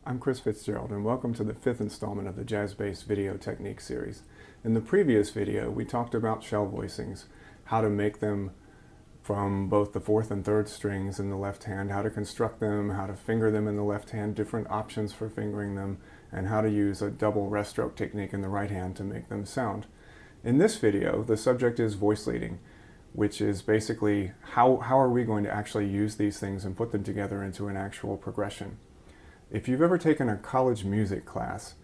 I'm Chris Fitzgerald, and welcome to the fifth installment of the jazz-based video technique series. In the previous video, we talked about shell voicings, how to make them from both the fourth and third strings in the left hand, how to construct them, how to finger them in the left hand, different options for fingering them, and how to use a double rest stroke technique in the right hand to make them sound. In this video, the subject is voice leading, which is basically how are we going to actually use these things and put them together into an actual progression. If you've ever taken a college music class,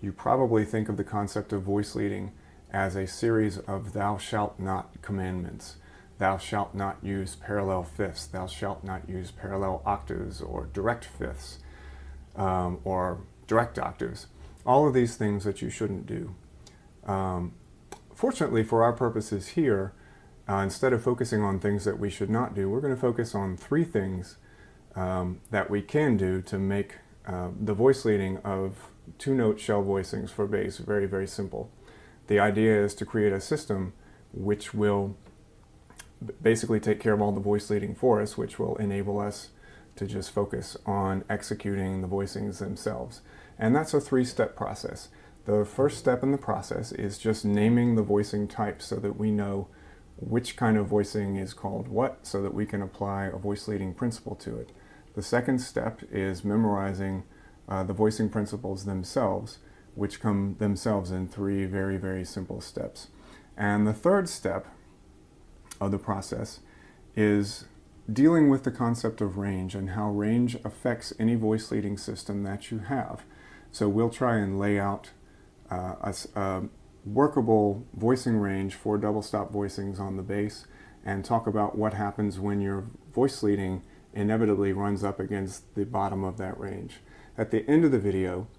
you probably think of the concept of voice leading as a series of thou shalt not commandments. Thou shalt not use parallel fifths, thou shalt not use parallel octaves or direct fifths or direct octaves. All of these things that you shouldn't do. Fortunately for our purposes here, instead of focusing on things that we should not do, we're going to focus on three things that we can do to make the voice leading of two-note shell voicings for bass very, very simple. The idea is to create a system which will basically take care of all the voice leading for us, which will enable us to just focus on executing the voicings themselves. And that's a three-step process. The first step in the process is just naming the voicing types so that we know which kind of voicing is called what, so that we can apply a voice leading principle to it. The second step is memorizing the voicing principles themselves, which come themselves in three very, very simple steps. And the third step of the process is dealing with the concept of range and how range affects any voice leading system that you have. So we'll try and lay out a workable voicing range for double stop voicings on the bass and talk about what happens when your voice leading inevitably runs up against the bottom of that range. At the end of the video,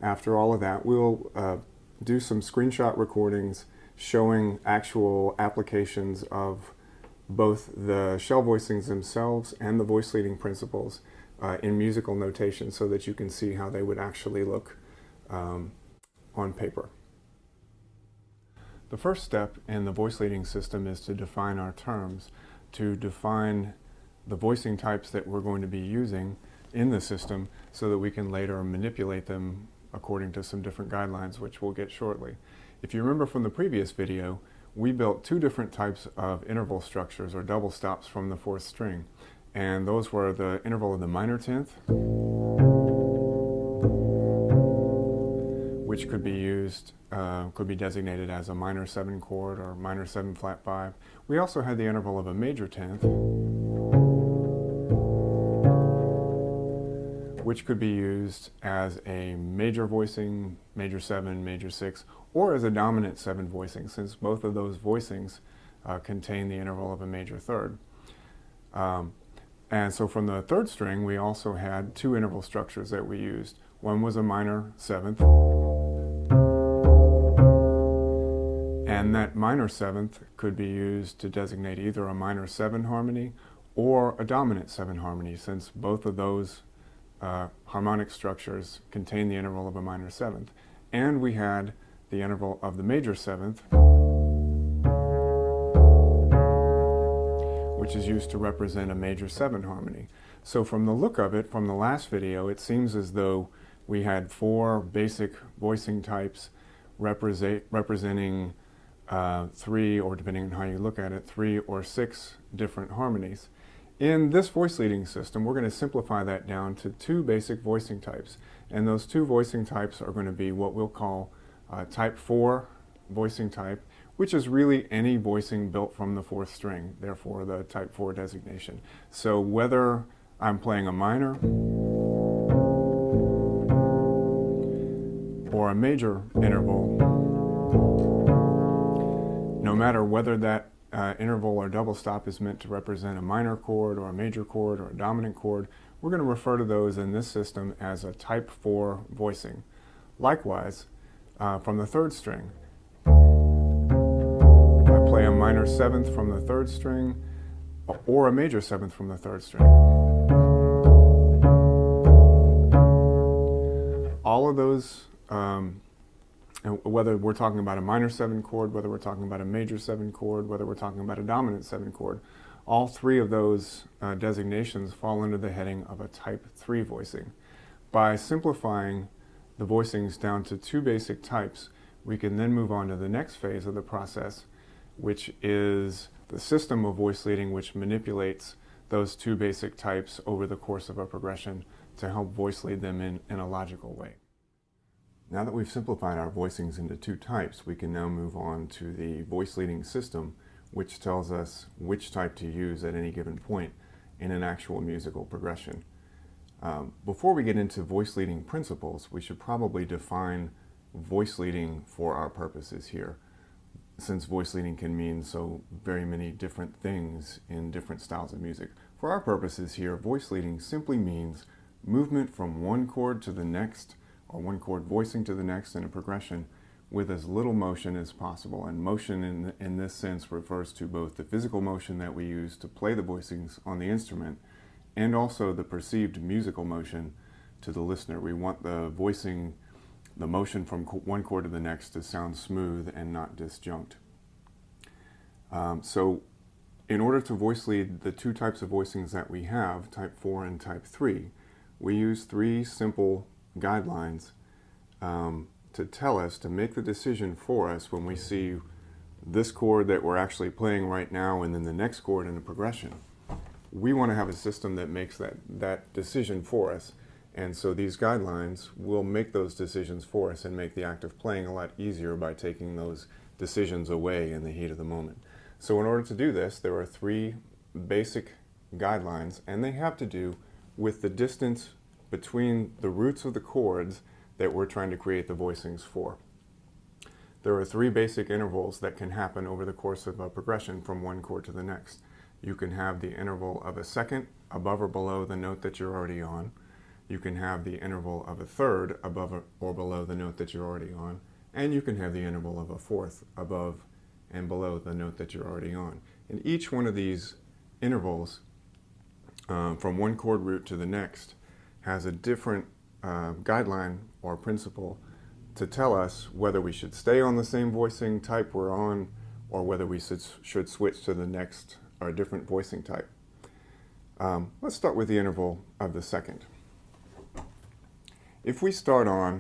after all of that, we'll do some screenshot recordings showing actual applications of both the shell voicings themselves and the voice leading principles in musical notation so that you can see how they would actually look on paper. The first step in the voice leading system is to define our terms, to define the voicing types that we're going to be using in the system so that we can later manipulate them according to some different guidelines, which we'll get shortly. If you remember from the previous video, we built two different types of interval structures or double stops from the fourth string. And those were the interval of the minor 10th, which could be used, could be designated as a minor 7 chord or minor 7 flat 5. We also had the interval of a major 10th, which could be used as a major voicing, major 7, major 6, or as a dominant 7 voicing, since both of those voicings contain the interval of a major third. And so from the third string, we also had two interval structures that we used. One was a minor 7th, and that minor 7th could be used to designate either a minor 7 harmony or a dominant 7 harmony, since both of those harmonic structures contain the interval of a minor 7th. And we had the interval of the major 7th, which is used to represent a major 7 harmony. So from the look of it, from the last video, it seems as though we had four basic voicing types representing three, or depending on how you look at it, 3 or 6 different harmonies. In this voice leading system, we're going to simplify that down to two basic voicing types. And those two voicing types are going to be what we'll call type 4 voicing type, which is really any voicing built from the fourth string, therefore the type 4 designation. So whether I'm playing a minor or a major interval, no matter whether that interval or double stop is meant to represent a minor chord or a major chord or a dominant chord, we're going to refer to those in this system as a type 4 voicing. Likewise, from the third string, if I play a minor 7th from the third string or a major 7th from the third string, all of those, whether we're talking about a minor 7 chord, whether we're talking about a major 7 chord, whether we're talking about a dominant 7 chord, all three of those designations fall under the heading of a type 3 voicing. By simplifying the voicings down to two basic types, we can then move on to the next phase of the process, which is the system of voice leading, which manipulates those two basic types over the course of a progression to help voice lead them in a logical way. Now that we've simplified our voicings into two types, we can now move on to the voice leading system, which tells us which type to use at any given point in an actual musical progression. Before we get into voice leading principles, we should probably define voice leading for our purposes here, since voice leading can mean so very many different things in different styles of music. For our purposes here, voice leading simply means movement from one chord to the next, or one chord voicing to the next in a progression with as little motion as possible. And motion in this sense refers to both the physical motion that we use to play the voicings on the instrument and also the perceived musical motion to the listener. We want the voicing, the motion from one chord to the next, to sound smooth and not disjunct. So in order to voice lead the two types of voicings that we have, type 4 and type 3, we use three simple guidelines to tell us, to make the decision for us when we see this chord that we're actually playing right now and then the next chord in the progression. We want to have a system that makes that decision for us. And so these guidelines will make those decisions for us and make the act of playing a lot easier by taking those decisions away in the heat of the moment. So in order to do this, there are three basic guidelines, and they have to do with the distance between the roots of the chords that we're trying to create the voicings for. There are three basic intervals that can happen over the course of a progression from one chord to the next. You can have the interval of a second above or below the note that you're already on. You can have the interval of a third above or below the note that you're already on. And you can have the interval of a fourth above and below the note that you're already on. And each one of these intervals from one chord root to the next has a different guideline or principle to tell us whether we should stay on the same voicing type we're on or whether we should switch to the next or a different voicing type. Let's start with the interval of the second. If we start on,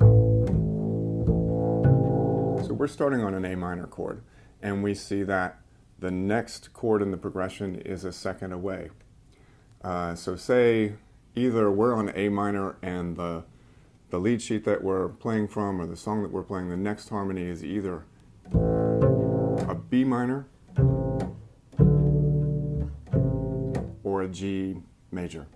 so we're starting on an A minor chord, and we see that the next chord in the progression is a second away. So say either we're on A minor and the lead sheet that we're playing from, or the song that we're playing, the next harmony is either a B minor or a G major.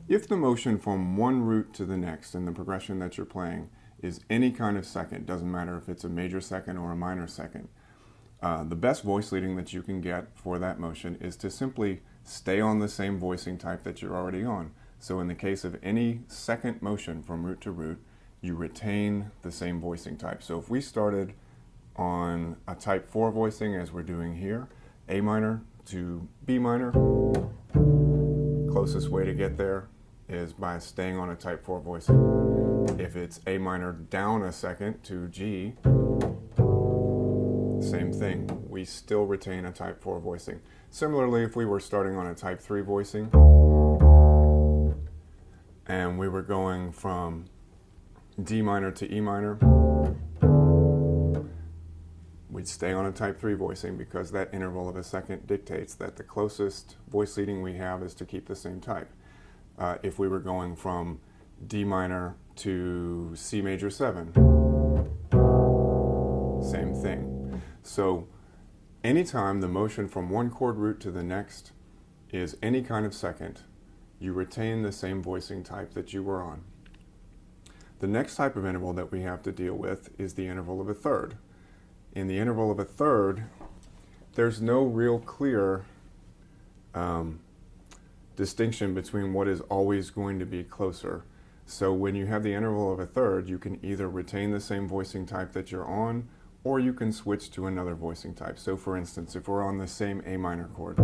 If the motion from one root to the next in the progression that you're playing is any kind of second, doesn't matter if it's a major second or a minor second, the best voice leading that you can get for that motion is to simply stay on the same voicing type that you're already on. So in the case of any second motion from root to root, you retain the same voicing type. So if we started on a type 4 voicing as we're doing here, A minor to B minor, closest way to get there is by staying on a type 4 voicing. If it's A minor down a second to G, same thing, we still retain a type 4 voicing. Similarly, if we were starting on a type 3 voicing and we were going from D minor to E minor, we'd stay on a type 3 voicing because that interval of a second dictates that the closest voice leading we have is to keep the same type. If we were going from D minor to C major 7, same thing. So anytime the motion from one chord root to the next is any kind of second, you retain the same voicing type that you were on. The next type of interval that we have to deal with is the interval of a third. In the interval of a third, there's no real clear distinction between what is always going to be closer. So when you have the interval of a third, you can either retain the same voicing type that you're on, or you can switch to another voicing type. So for instance, if we're on the same A minor chord,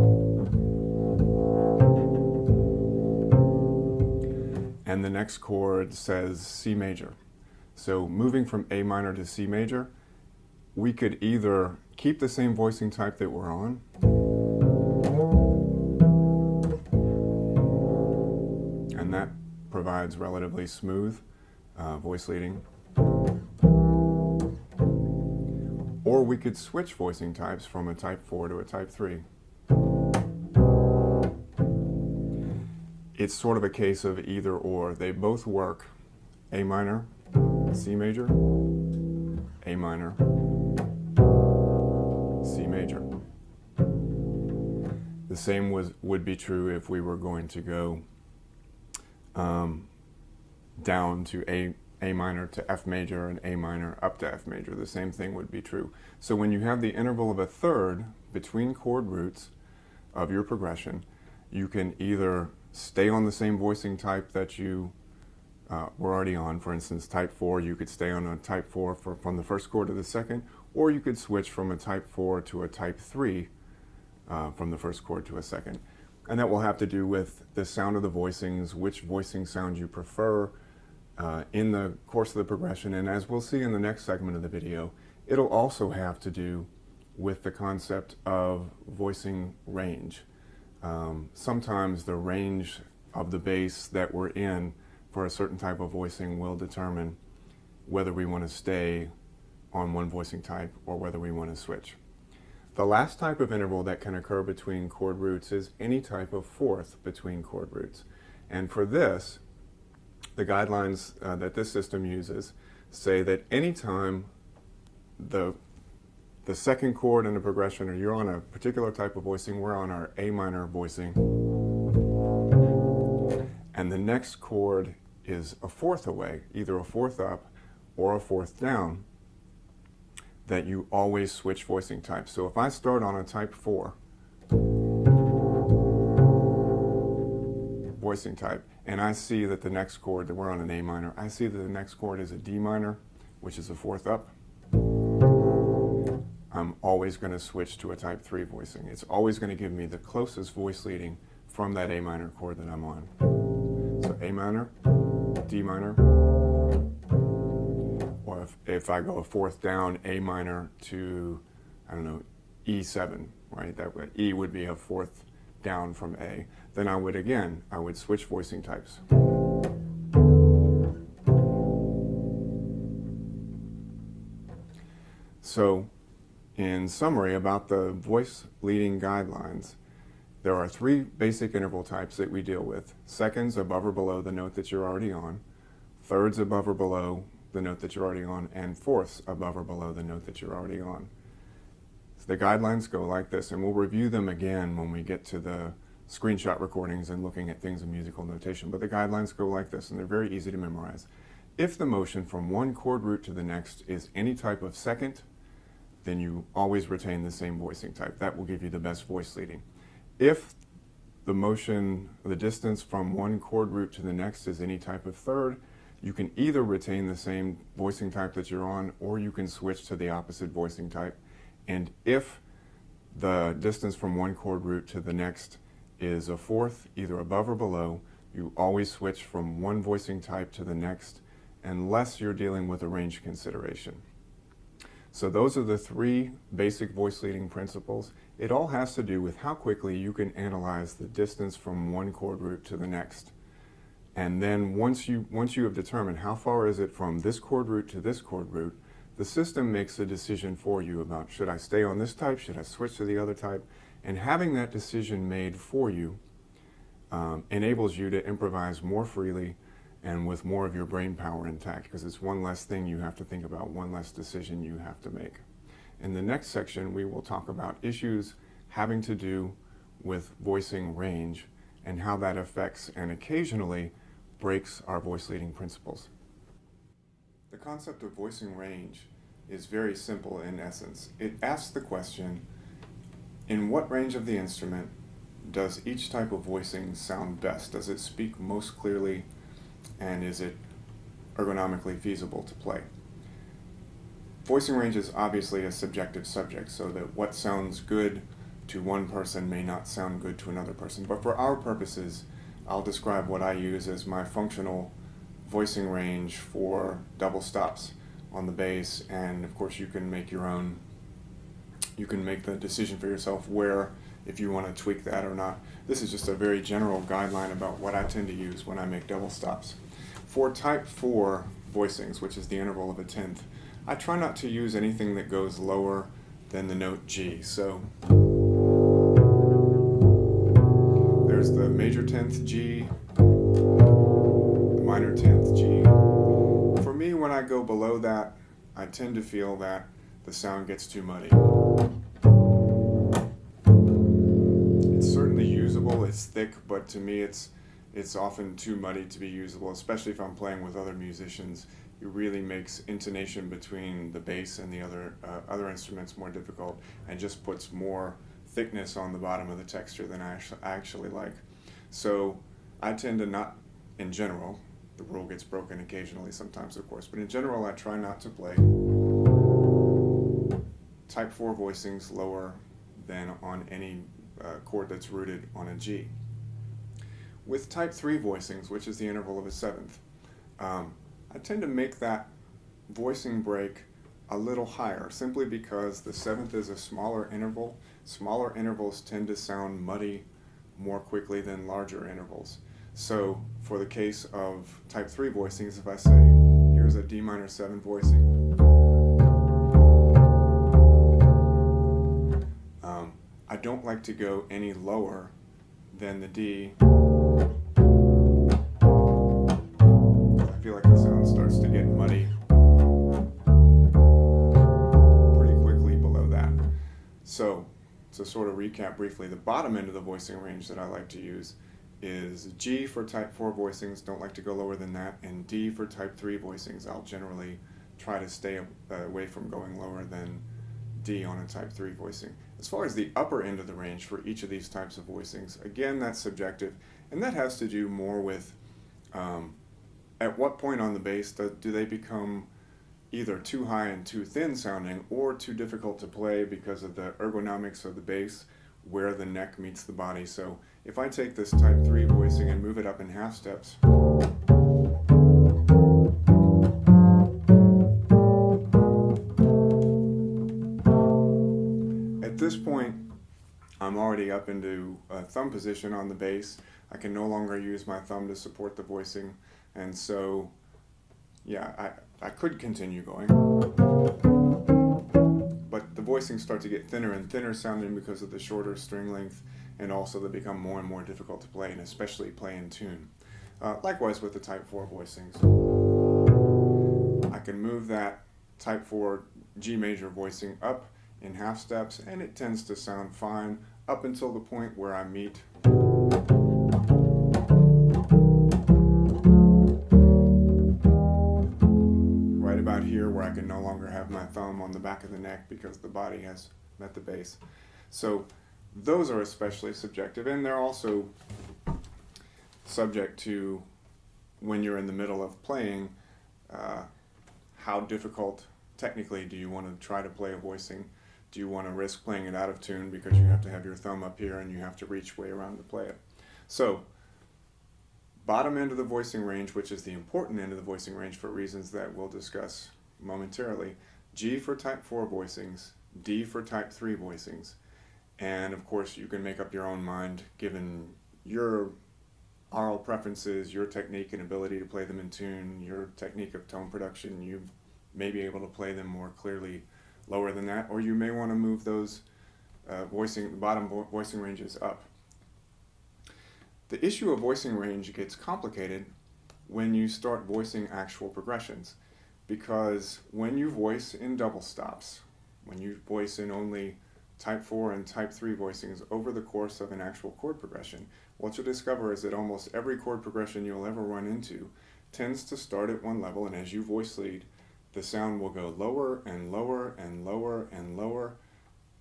and the next chord says C major. So moving from A minor to C major, we could either keep the same voicing type that we're on, and that provides relatively smooth voice leading. Or we could switch voicing types from a type 4 to a type 3. It's sort of a case of either or. They both work. A minor, C major, A minor, C major. The same would be true if we were going to go down to A minor to F major and A minor up to F major. The same thing would be true. So when you have the interval of a third between chord roots of your progression, you can either stay on the same voicing type that you were already on. For instance, type 4, you could stay on a type 4 from the first chord to the second, or you could switch from a type 4 to a type 3 from the first chord to a second. And that will have to do with the sound of the voicings, which voicing sound you prefer in the course of the progression. And as we'll see in the next segment of the video, it'll also have to do with the concept of voicing range. Sometimes the range of the bass that we're in for a certain type of voicing will determine whether we want to stay on one voicing type or whether we want to switch. The last type of interval that can occur between chord roots is any type of fourth between chord roots. And for this, the guidelines that this system uses say that anytime the second chord in the progression, or you're on a particular type of voicing, we're on our A minor voicing, and the next chord is a fourth away, either a fourth up or a fourth down, that you always switch voicing types. So if I start on a type 4 voicing type, and I see that the next chord, that we're on an A minor, I see that the next chord is a D minor, which is a fourth up, I'm always going to switch to a type 3 voicing. It's always going to give me the closest voice leading from that A minor chord that I'm on. So A minor, D minor, or if I go a fourth down, A minor to, I don't know, E7, right? E would be a fourth down from A. Then I would switch voicing types. So, in summary about the voice leading guidelines, there are 3 basic interval types that we deal with. Seconds above or below the note that you're already on, thirds above or below the note that you're already on, and fourths above or below the note that you're already on. So the guidelines go like this, and we'll review them again when we get to the screenshot recordings and looking at things in musical notation. But the guidelines go like this, and they're very easy to memorize. If the motion from one chord root to the next is any type of second, then you always retain the same voicing type. That will give you the best voice leading. If the motion, the distance from one chord root to the next is any type of third, you can either retain the same voicing type that you're on, or you can switch to the opposite voicing type. And if the distance from one chord root to the next is a fourth, either above or below, you always switch from one voicing type to the next, unless you're dealing with a range consideration. So those are the 3 basic voice leading principles. It all has to do with how quickly you can analyze the distance from one chord root to the next. And then once you have determined how far is it from this chord root to this chord root, the system makes a decision for you about, should I stay on this type, should I switch to the other type? And having that decision made for you enables you to improvise more freely and with more of your brain power intact, because it's one less thing you have to think about, one less decision you have to make. In the next section, we will talk about issues having to do with voicing range and how that affects and occasionally breaks our voice leading principles. The concept of voicing range is very simple in essence. It asks the question, in what range of the instrument does each type of voicing sound best? Does it speak most clearly, and is it ergonomically feasible to play? Voicing range is obviously a subjective subject, so that what sounds good to one person may not sound good to another person. But for our purposes, I'll describe what I use as my functional voicing range for double stops on the bass, and of course you can make your own, you can make the decision for yourself where if you want to tweak that or not. This is just a very general guideline about what I tend to use when I make double stops. For type 4 voicings, which is the interval of a tenth, I try not to use anything that goes lower than the note G. So there's the major tenth G, the minor tenth G. For me, when I go below that, I tend to feel that the sound gets too muddy. It's certainly usable, it's thick, but to me it's often too muddy to be usable, especially if I'm playing with other musicians. It really makes intonation between the bass and the other instruments more difficult, and just puts more thickness on the bottom of the texture than I actually like. So I tend to not, in general, the rule gets broken occasionally sometimes of course, but in general I try not to play type 4 voicings lower than on any chord that's rooted on a G. With type 3 voicings, which is the interval of a seventh, I tend to make that voicing break a little higher, simply because the seventh is a smaller interval. Smaller intervals tend to sound muddy more quickly than larger intervals. So for the case of type 3 voicings, if I say, here's a D minor 7 voicing, I don't like to go any lower than the D. I feel like the sound starts to get muddy pretty quickly below that. So to sort of recap briefly, the bottom end of the voicing range that I like to use is G for type 4 voicings, don't like to go lower than that, and D for type 3 voicings. I'll generally try to stay away from going lower than D on a type 3 voicing. As far as the upper end of the range for each of these types of voicings, again, that's subjective, and that has to do more with at what point on the bass do they become either too high and too thin sounding, or too difficult to play because of the ergonomics of the bass, where the neck meets the body. So if I take this type 3 voicing and move it up in half steps, at this point I'm already up into a thumb position on the bass. I can no longer use my thumb to support the voicing, and so yeah, I could continue going, but the voicings start to get thinner and thinner sounding because of the shorter string length, and also they become more and more difficult to play, and especially play in tune. Likewise with the type 4 voicings. I can move that type 4 G major voicing up in half steps, and it tends to sound fine up until the point where I meet right about here, where I can no longer have my thumb on the back of the neck because the body has met the bass. So those are especially subjective, and they're also subject to, when you're in the middle of playing, how difficult technically do you want to try to play a voicing. Do you want to risk playing it out of tune because you have to have your thumb up here and you have to reach way around to play it? So bottom end of the voicing range, which is the important end of the voicing range for reasons that we'll discuss momentarily, G for type 4 voicings, D for type 3 voicings, and of course you can make up your own mind given your aural preferences, your technique and ability to play them in tune, your technique of tone production. You may be able to play them more clearly lower than that, or you may want to move those bottom voicing ranges up. The issue of voicing range gets complicated when you start voicing actual progressions, because when you voice in double stops, when you voice in only type 4 and type 3 voicings over the course of an actual chord progression, what you'll discover is that almost every chord progression you'll ever run into tends to start at one level, and as you voice lead, the sound will go lower and lower and lower and lower,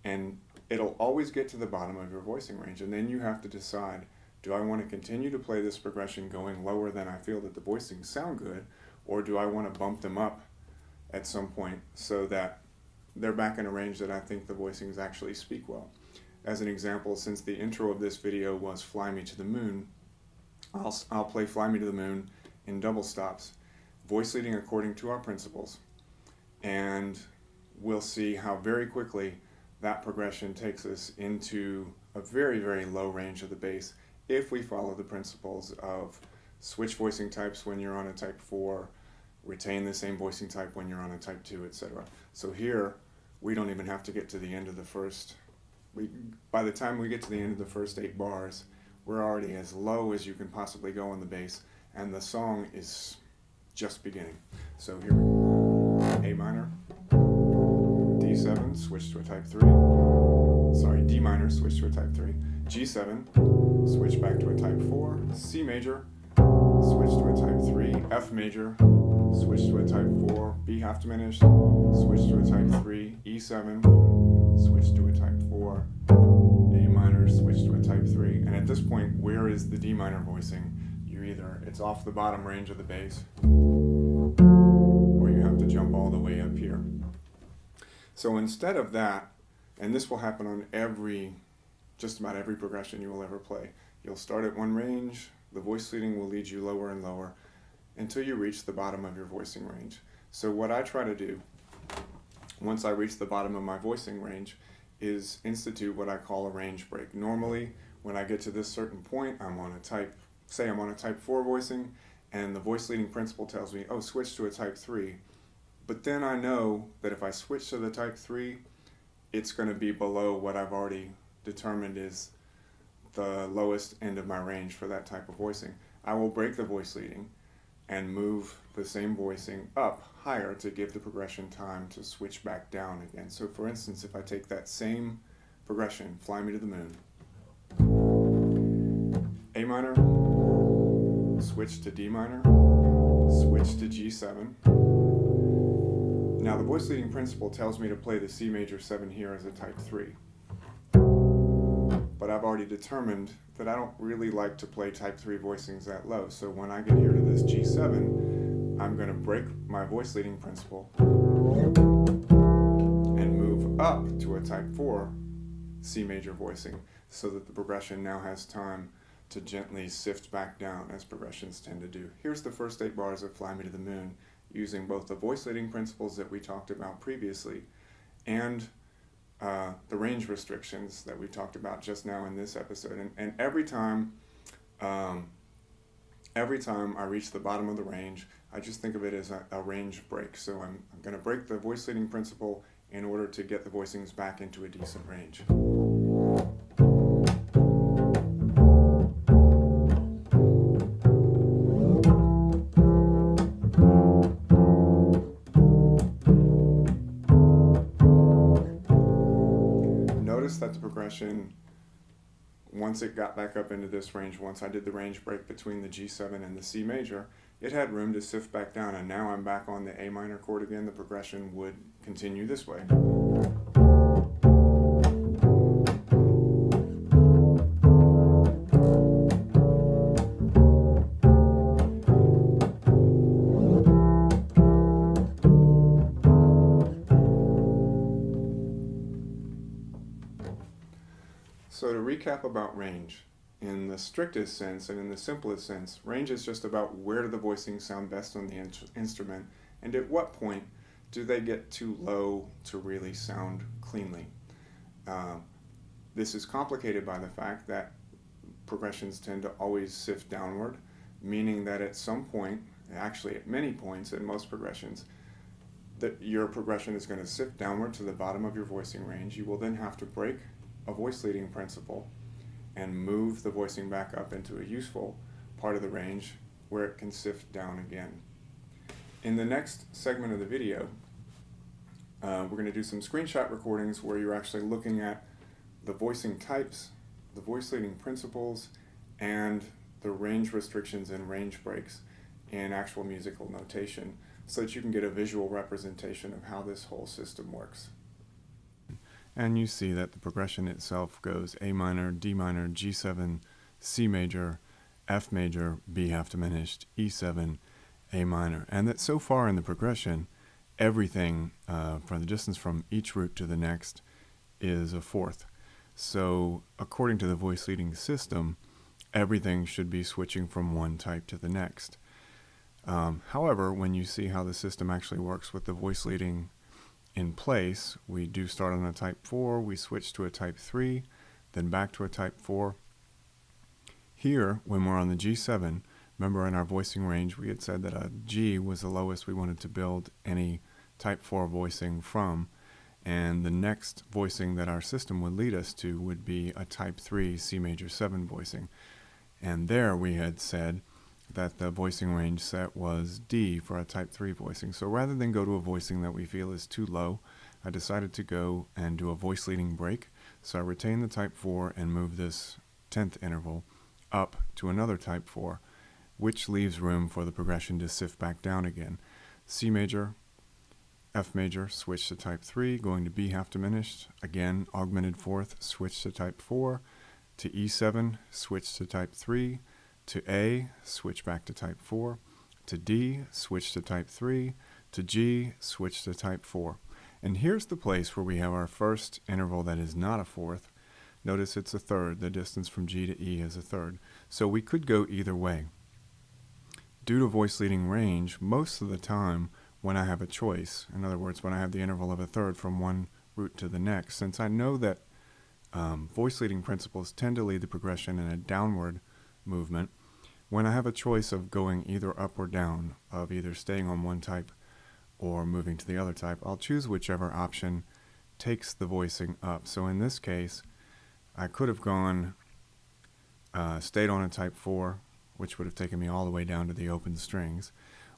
and it'll always get to the bottom of your voicing range. And then you have to decide, do I want to continue to play this progression going lower than I feel that the voicings sound good, or do I want to bump them up at some point so that they're back in a range that I think the voicings actually speak well? As an example, since the intro of this video was Fly Me to the Moon, I'll play Fly Me to the Moon in double stops, voice leading according to our principles, and we'll see how very quickly that progression takes us into a very, very low range of the bass if we follow the principles of switch voicing types when you're on a type 4, retain the same voicing type when you're on a type 2, etc. So here, we don't even have to get to the end of the first. By the time we get to the end of the first 8 bars, we're already as low as you can possibly go on the bass, and the song is just beginning. So here we go. A minor, D7, switch to a type 3. Sorry, D minor, switch to a type 3. G7, switch back to a type 4. C major, switch to a type 3. F major, switch to a type 4. B half diminished, switch to a type 3. E7, switch to a type 4. A minor, switch to a type 3. And at this point, where is the D minor voicing? It's off the bottom range of the bass, or you have to jump all the way up here. So instead of that, and this will happen on just about every progression you will ever play, you'll start at one range, the voice leading will lead you lower and lower until you reach the bottom of your voicing range. So what I try to do, once I reach the bottom of my voicing range, is institute what I call a range break. Normally, when I get to this certain point, I'm on a type 4 voicing, and the voice leading principle tells me, oh, switch to a type 3. But then I know that if I switch to the type 3, it's going to be below what I've already determined is the lowest end of my range for that type of voicing. I will break the voice leading and move the same voicing up higher to give the progression time to switch back down again. So for instance, if I take that same progression, Fly Me to the Moon, A minor, switch to D minor, switch to G7. Now the voice leading principle tells me to play the C major 7 here as a type 3. But I've already determined that I don't really like to play type 3 voicings that low. So when I get here to this G7, I'm going to break my voice leading principle and move up to a type 4 C major voicing so that the progression now has time to gently sift back down as progressions tend to do. Here's the first 8 bars of Fly Me to the Moon using both the voice leading principles that we talked about previously and the range restrictions that we talked about just now in this episode. And every time I reach the bottom of the range, I just think of it as a range break. So I'm going to break the voice leading principle in order to get the voicings back into a decent range. Notice that the progression, once it got back up into this range, once I did the range break between the G7 and the C major, it had room to sift back down, and now I'm back on the A minor chord again. The progression would continue this way. So to recap about range, in the strictest sense and in the simplest sense, range is just about where do the voicings sound best on the instrument, and at what point do they get too low to really sound cleanly. This is complicated by the fact that progressions tend to always sift downward, meaning that at some point, actually at many points in most progressions, that your progression is going to sift downward to the bottom of your voicing range. You will then have to break a voice leading principle and move the voicing back up into a useful part of the range where it can sift down again. In the next segment of the video, we're going to do some screenshot recordings where you're actually looking at the voicing types, the voice leading principles, and the range restrictions and range breaks in actual musical notation so that you can get a visual representation of how this whole system works. And you see that the progression itself goes A minor, D minor, G7, C major, F major, B half diminished, E7, A minor. And that so far in the progression, everything from the distance from each root to the next is a fourth. So according to the voice leading system, everything should be switching from one type to the next. However, when you see how the system actually works with the voice leading in place, we do start on a type 4, we switch to a type 3, then back to a type 4. Here, when we're on the G7, remember in our voicing range we had said that a G was the lowest we wanted to build any type 4 voicing from, and the next voicing that our system would lead us to would be a type 3 C major 7 voicing. And there we had said that the voicing range set was D for a type 3 voicing. So rather than go to a voicing that we feel is too low, I decided to go and do a voice leading break. So I retain the type 4 and move this 10th interval up to another type 4, which leaves room for the progression to sift back down again. C major, F major, switch to type 3, going to B half diminished, again augmented fourth, switch to type 4, to E7, switch to type 3, to A, switch back to type 4, to D, switch to type 3, to G, switch to type 4. And here's the place where we have our first interval that is not a fourth. Notice it's a third. The distance from G to E is a third. So we could go either way. Due to voice leading range, most of the time when I have a choice, in other words, when I have the interval of a third from one root to the next, since I know that voice leading principles tend to lead the progression in a downward movement, when I have a choice of going either up or down, of either staying on one type or moving to the other type, I'll choose whichever option takes the voicing up. So in this case, I could have gone, stayed on a type 4, which would have taken me all the way down to the open strings,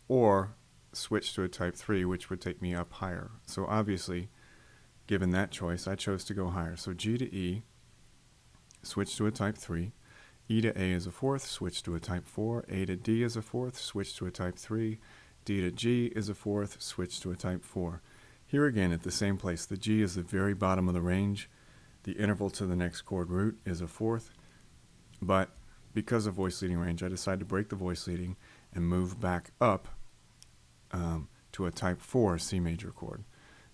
or switched to a type 3, which would take me up higher. So obviously, given that choice, I chose to go higher. So G to E, switch to a type 3, E to A is a fourth, switch to a type 4, A to D is a fourth, switch to a type 3, D to G is a fourth, switch to a type 4. Here again at the same place, the G is the very bottom of the range. The interval to the next chord root is a fourth, but because of voice leading range, I decided to break the voice leading and move back up to a type 4 C major chord.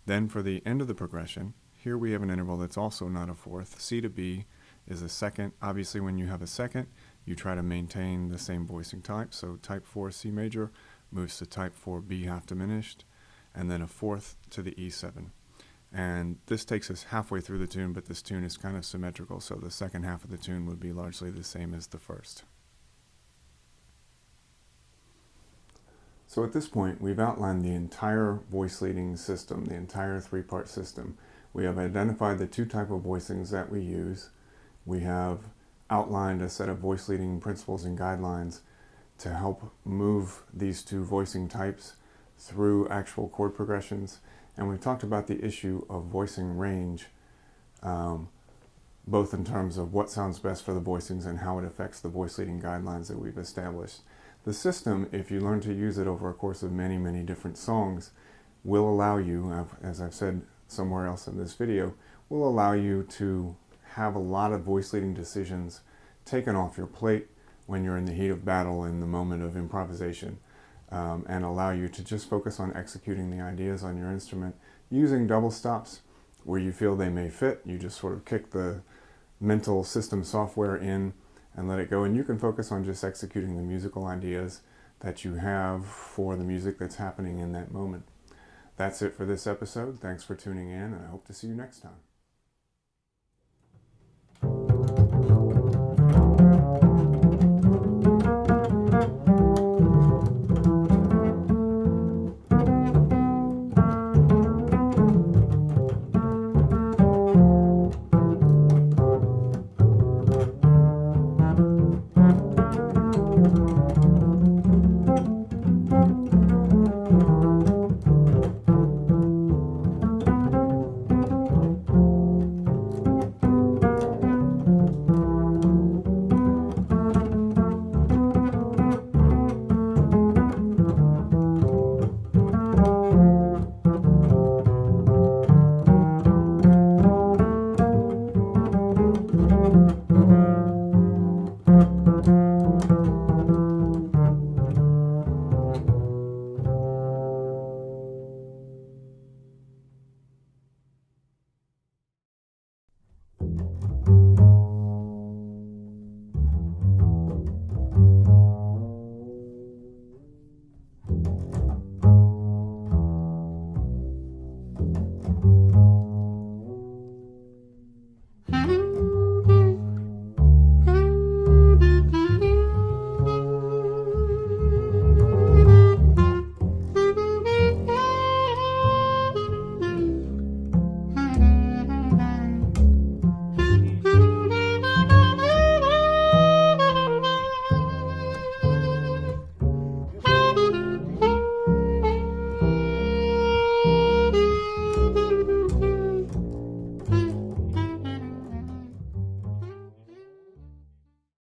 Then for the end of the progression, here we have an interval that's also not a fourth. C to B is a second. Obviously when you have a second, you try to maintain the same voicing type. So type 4 C major moves to type 4 B half diminished, and then a fourth to the E7. And this takes us halfway through the tune, but this tune is kind of symmetrical, so the second half of the tune would be largely the same as the first. So at this point, we've outlined the entire voice leading system, the entire three-part system. We have identified the two types of voicings that we use. We have outlined a set of voice leading principles and guidelines to help move these two voicing types through actual chord progressions. And we've talked about the issue of voicing range, both in terms of what sounds best for the voicings and how it affects the voice leading guidelines that we've established. The system, if you learn to use it over a course of many, many different songs, will allow you, as I've said somewhere else in this video, will allow you to have a lot of voice leading decisions taken off your plate when you're in the heat of battle, in the moment of improvisation. And allow you to just focus on executing the ideas on your instrument using double stops where you feel they may fit. You just sort of kick the mental system software in and let it go, and you can focus on just executing the musical ideas that you have for the music that's happening in that moment. That's it for this episode. Thanks for tuning in, and I hope to see you next time.